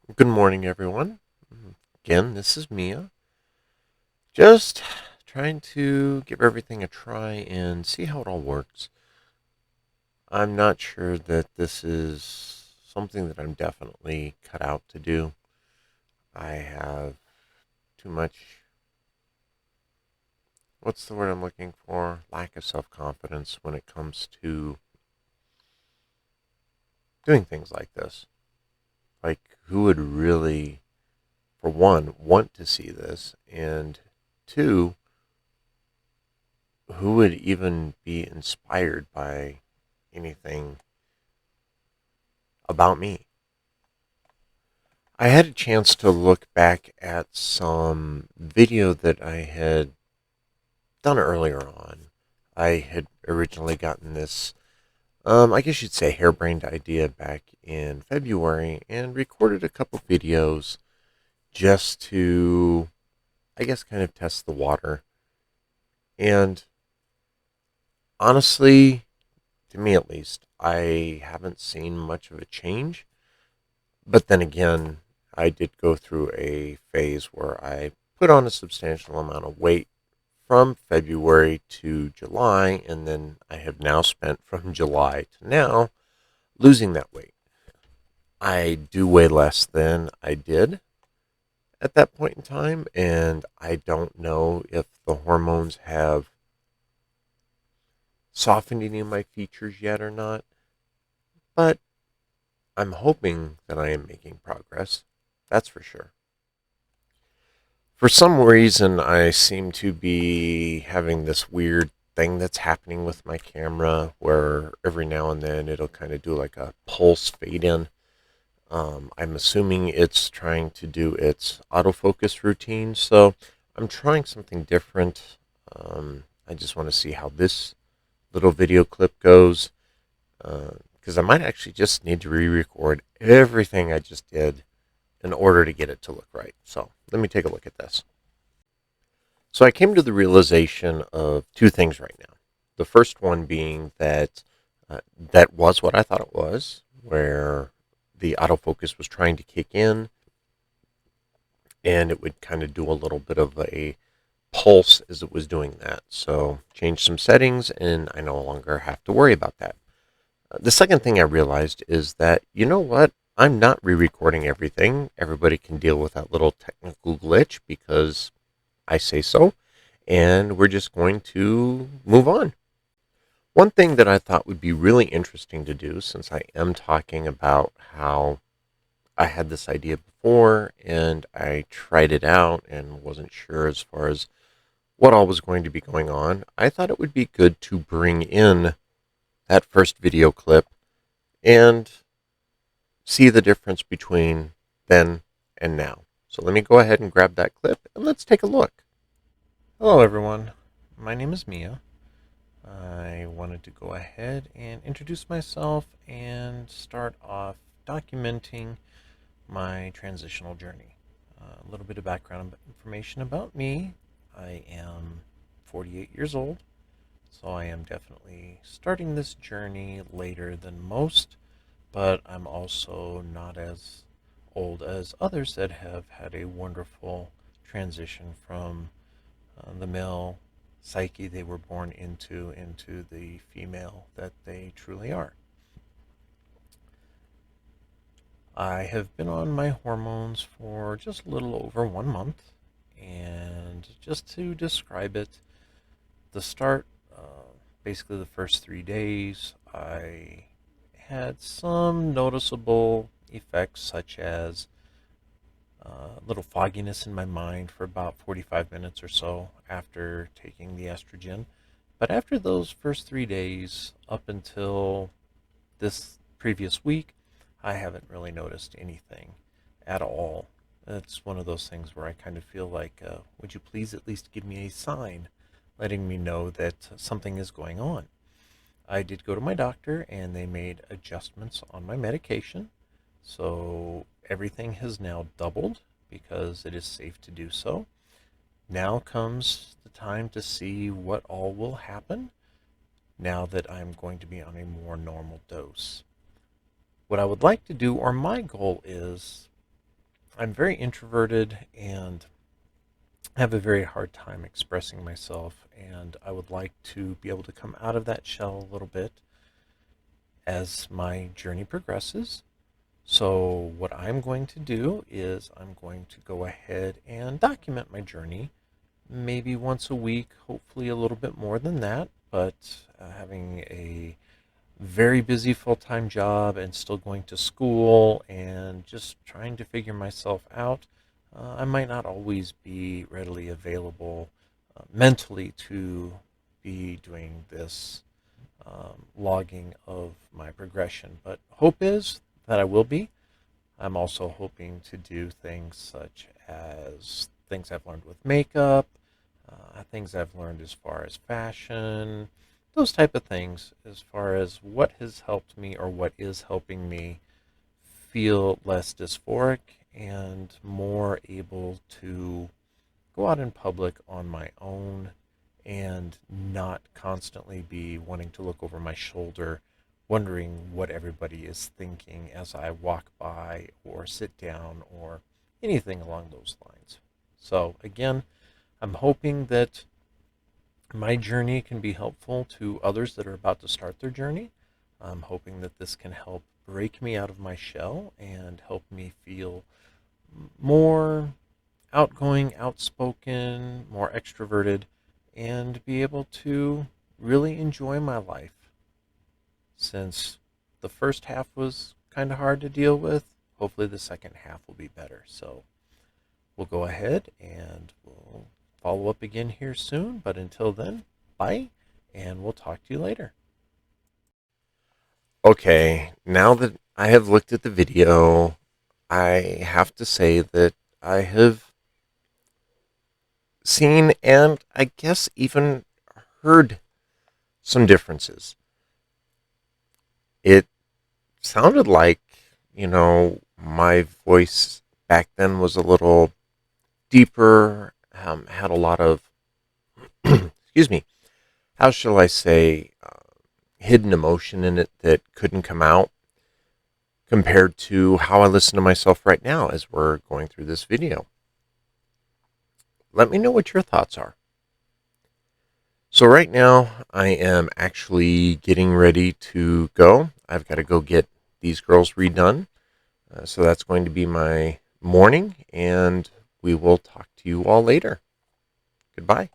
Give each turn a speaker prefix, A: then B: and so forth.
A: Good morning, everyone. Again, this is Mia. Just trying to give everything a try and see how it all works. I'm not sure that this is something that I'm definitely cut out to do. I have too much, what's the word I'm looking for? Lack of self confidence when it comes to doing things like this. Like, who would really, for one, want to see this? And two, who would even be inspired by anything about me? I had a chance to look back at some video that I had done earlier on. I had originally gotten this, I guess you'd say, harebrained idea back in February and recorded a couple videos just to, I guess, kind of test the water. And honestly, to me at least, I haven't seen much of a change. But then again, I did go through a phase where I put on a substantial amount of weight from February to July, and then I have now spent from July to now losing that weight. I do weigh less than I did at that point in time, and I don't know if the hormones have softened any of my features yet or not, but I'm hoping that I am making progress. That's for sure. For some reason, I seem to be having this weird thing that's happening with my camera where every now and then it'll kind of do like a pulse fade in. I'm assuming it's trying to do its autofocus routine, so I'm trying something different. I just want to see how this little video clip goes because I might actually just need to re record everything I just did in order to get it to look right. So let me take a look at this. So I came to the realization of two things right now. The first one being that that was what I thought it was, where the autofocus was trying to kick in and it would kind of do a little bit of a pulse as it was doing that. So change some settings and I no longer have to worry about that. The second thing I realized is that, you know what? I'm not re recording everything. Everybody can deal with that little technical glitch because I say so, and we're just going to move on. One thing that I thought would be really interesting to do, since I am talking about how I had this idea before and I tried it out and wasn't sure as far as what all was going to be going on, I thought it would be good to bring in that first video clip and see the difference between then and now. So let me go ahead and grab that clip and let's take a look. Hello, everyone. My name is Mia. I wanted to go ahead and introduce myself and start off documenting my transitional journey. A little bit of background information about me. I am 48 years old, so I am definitely starting this journey later than most, but I'm also not as old as others that have had a wonderful transition from the male psyche they were born into the female that they truly are. I have been on my hormones for just a little over 1 month, and just to describe it, the start, basically the first 3 days, I had some noticeable effects such as a little fogginess in my mind for about 45 minutes or so after taking the estrogen. But after those first 3 days, up until this previous week, I haven't really noticed anything at all. It's one of those things where I kind of feel like, would you please at least give me a sign letting me know that something is going on? I did go to my doctor and they made adjustments on my medication. So everything has now doubled because it is safe to do so. Now comes the time to see what all will happen now that I'm going to be on a more normal dose. What I would like to do, or my goal is, I'm very introverted and have a very hard time expressing myself, and I would like to be able to come out of that shell a little bit as my journey progresses. So, what I'm going to do is I'm going to go ahead and document my journey maybe once a week, hopefully a little bit more than that. But having a very busy full time job and still going to school and just trying to figure myself out, I might not always be readily available mentally to be doing this logging of my progression. But hope is that I will be. I'm also hoping to do things such as things I've learned with makeup, things I've learned as far as fashion, those type of things, as far as what has helped me or what is helping me feel less dysphoric and more able to go out in public on my own and not constantly be wanting to look over my shoulder, wondering what everybody is thinking as I walk by or sit down or anything along those lines. So, again, I'm hoping that my journey can be helpful to others that are about to start their journey. I'm hoping that this can help break me out of my shell and help me feel more outgoing, outspoken, more extroverted, and be able to really enjoy my life. Since the first half was kind of hard to deal with, hopefully the second half will be better. So we'll go ahead and we'll follow up again here soon. But until then, bye, and we'll talk to you later. Okay, now that I have looked at the video, I have to say that I have seen and I guess even heard some differences. It sounded like, my voice back then was a little deeper, had a lot of, excuse me, how shall I say, hidden emotion in it that couldn't come out compared to how I listen to myself right now as we're going through this video. Let me know what your thoughts are. So right now I am actually getting ready to go. I've got to go get these girls redone. So that's going to be my morning, and we will talk to you all later. Goodbye.